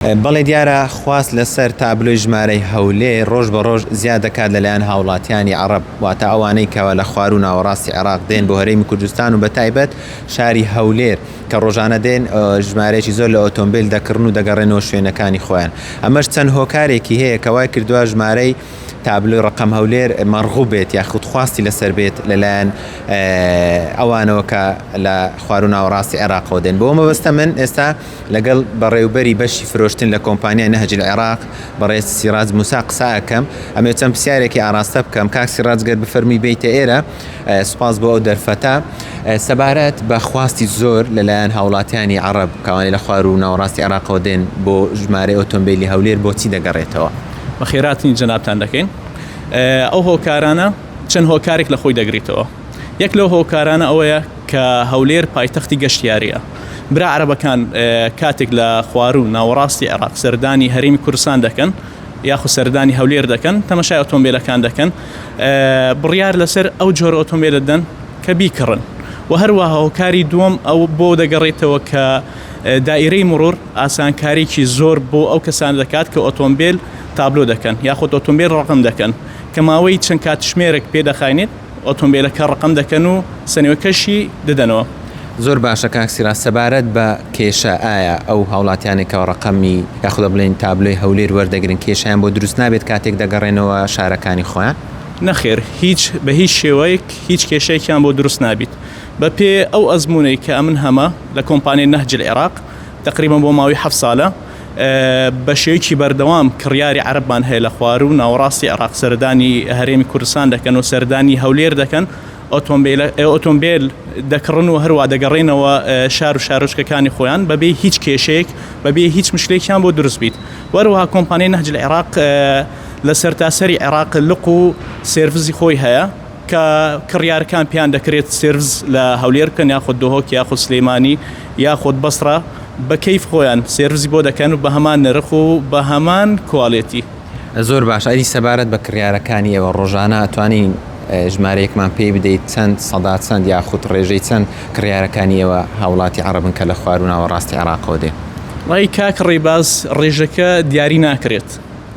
بەڵێ دیارە خواست لەسەر تابلۆی ژمارەی هەولێر ڕۆژ بە ڕۆژ زیاد دەکات لەلایەن هاوڵاتیانی عەرەب واتە ئەوانەی کەوە لە خوار و ناوەڕاستی عێراق دێن بۆ هەرێمی کوردستان و بەتایبەت شاری هەولێر کە ڕۆژانە دێن ژمارەیەکی زۆر لە ئۆتۆمبیل دەکڕن و دەگەڕێنەوە شوێنەکانی خۆیان. ئەمەش چەند هۆکارێکی هەیە کە وای کردووە ژمارەی تابلۆی ڕقم هەولێر مەرغوب بێت یاخود خواستی لەسەر بێت لەلایەن ئەوانەوە کە لە خوار و ناوەڕاستی عێراقەوە دێن. بۆ مەبەستە من ئێستا لەگەڵ بەڕێوبەری بەشی فرۆشتن لە کۆمپانیای نەهج العێراق بەڕێز سیراج موسا قسە ئەکەم. ئەمێ چەند پرسیارێکی ئاراستە بکەم. کاک سیراج گەر بفەرمی بیتە ئێرە، سوپاس بۆ ئەو دەرفەتە. سەبارەت بە خواستی زۆر لەلایەن هاوڵاتیانی عەرەب کەوانەی لە خوار و ناوەڕاستی عێراقەوە دێن بۆ ژمارەی ئۆتۆمبیلی هەولێر بۆچی دەگەڕێتەوە؟ بەخێراتنی جەنابتان دەکەین. ئەو هۆکارانە چەند هۆکارێک لە خۆی دەگریتەوە. یەک لەو هۆکارانە ئەوەیە کە هەولێر پایتەختی گەشتیاریە. برا عەرەبەکان کاتێک لە خوار و ناوەڕاستی عێراق سەردانی هەرێمی کوردستان دەکەن یاخود سەردانی هەولێر دەکەن، تەماشای ئۆتۆمبیلەکان دەکەن، بڕیار لەسەر ئەو جۆرە ئۆتۆمبیلە دەن کە بیکڕن. و هەروەها هۆکاری دووەم ئەو بۆ دەگەڕێتەوە کە دائیرەی مرور ئاسانکاریی زۆر بۆ ئەو کەسان دەکات کە ئۆتۆمبیل تابلۆ دەکەن یاخود ئۆتۆمبیل ڕقم دەکەن، کە ماوەی چەند کاتژمێرێک پێدەخاینێت ئۆتۆمبیلەکە ڕقم دەکەن و سنوێکەشی دەدەنەوە. زۆر باشە کاک سیراج، سەبارەت بە کێشە ئایا ئەو هاوڵاتیانێکەوە ڕقەمی یاخود بڵێن تابلۆی هەولێر وەردەگرن کێشیان بۆ دروست نابێت کاتێک دەگەڕێنەوە شارەکانی خۆیان؟ نەخێر، بە هیچ شێوەیەک هیچ کێشەیەکیان بۆ دروست نابێت. بە پێ ئەو ئەزمونەی کە ئەمن هەمە لە کۆمپانیای نەهج العێراق تقریبا بۆ ماوەی 7 ساڵە بە شێوەیەکی بەردەوام کڕیاری عەرەبمان هەیە لە خوار و ناوەڕاستی عێراق سەردانی هەرێمی کوردستان دەکەن و سەردانی هەولێر دەکەن، ئۆتۆمبیل دەکڕن و هەروە دەگەڕێنەوە شار و شارۆچکەکانی خۆیان بەبێ هیچ کێشەیەک بەبێ هیچ مشکلێکیان بۆ دروست بیت. وەروەها کۆمپانیای نەهج العێراق لە سەرتاسەری عێراق لق و سێرڤیسی خۆی هەیە کە کڕیارەکان پێیان دەکرێت سێرڤیس لە هەولێر بکەن یاخود دۆهۆک یاخود سلێمانی یاخود بەسڕە، بە کەیف خۆیان سێرڤیسی بۆ دەکەن و بە هەمان نرخ و بە هەمان کواڵێتی. زۆر باش. ئەری سەبارەت بە کڕیارەکانی ئێوە ڕۆژانە ئەتوانین ژمارەیەکمان پێی بدەیت چەند سەدا چەند یاخود ڕێژەی چەند کڕیارەکانی ئێوە هاوڵاتی عەرەبن کە لە خوار و ناوەڕاستی عێراقەوە دێن؟ ڕای کاک ڕێباز ڕێژەکە دیاری ناکرێت،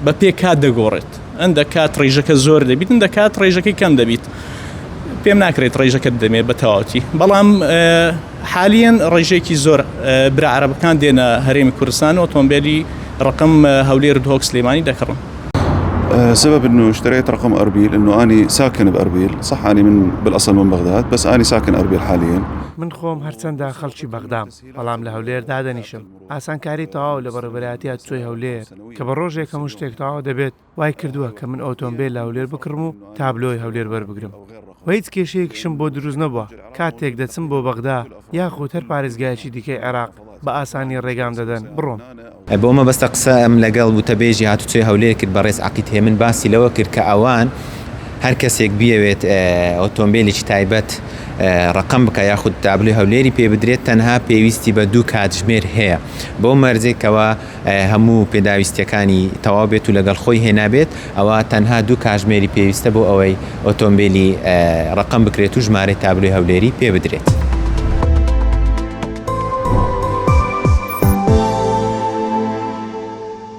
بە پێ کات دەگۆڕێت. ئەندە کات ڕێژەکە زۆر دەبیت، ئەندە کات ڕێژەکەی کەم دەبیت. پێم ناکرێت ڕێژەکەت دەمێت بە تەواوەتی. بەڵام حالیان ڕێژێکی زۆر برا عەرەبەکان دێنە هەرێمی کوردستان ئۆتۆمبیلی ڕقم هەولێر دۆهۆک سلێمانی دەکڕن. سبب انه اشتريت رقم اربيل انه اني ساكن باربيل، صح اني بالاصل من بغداد بس اني ساكن اربيل حاليا. من خۆم هەرچەندە خەڵکی بەغدام بەڵام لە هەولێر دادەنیشم. ئاسانکاری تەواو لە بەڕێوەبەرایەتیات توی هەولێر کە بە ڕۆژێک هەموو شتێک تەواو دەبێت وای کردووە کە من ئۆتۆمبیل لە هەولێر بکڕم و تابلۆی هەولێر وەربگرم. و هیچ کێشەیەکیشم بۆ دروست نەبووە. کاتێک دەچم بۆ بەغدا یاخود هەر پارێزگایەکی دیکەی عێراق بە ئاسانی ڕێگام دەدەن بڕۆم. بۆ مەبەستە قسە ئەم لەگەڵ وتەبێژی هاتوچۆی هەولێر کرد بەڕێز عەقیل هێمن باسی لەوە کرد کە ئەوان هەر کەسێک بیەوێت ئۆتۆمبیلێکی تایبەت ڕقم بکە یاخود تابلۆی هەولێری پێ بدرێت تەنها پێویستی بە 2 کاتژمێر هەیە. بۆ مەرجێکەوە هەموو پێداویستیەکانی تەواو بێت و لەگەڵ خۆی هێنابێت، ئەوە تەنها 2 کاتژمێری پێویستە بۆ ئەوەی ئۆتۆمبیلی ڕقم بکرێت و ژمارەی تابلۆی هەولێری پێ بدرێت.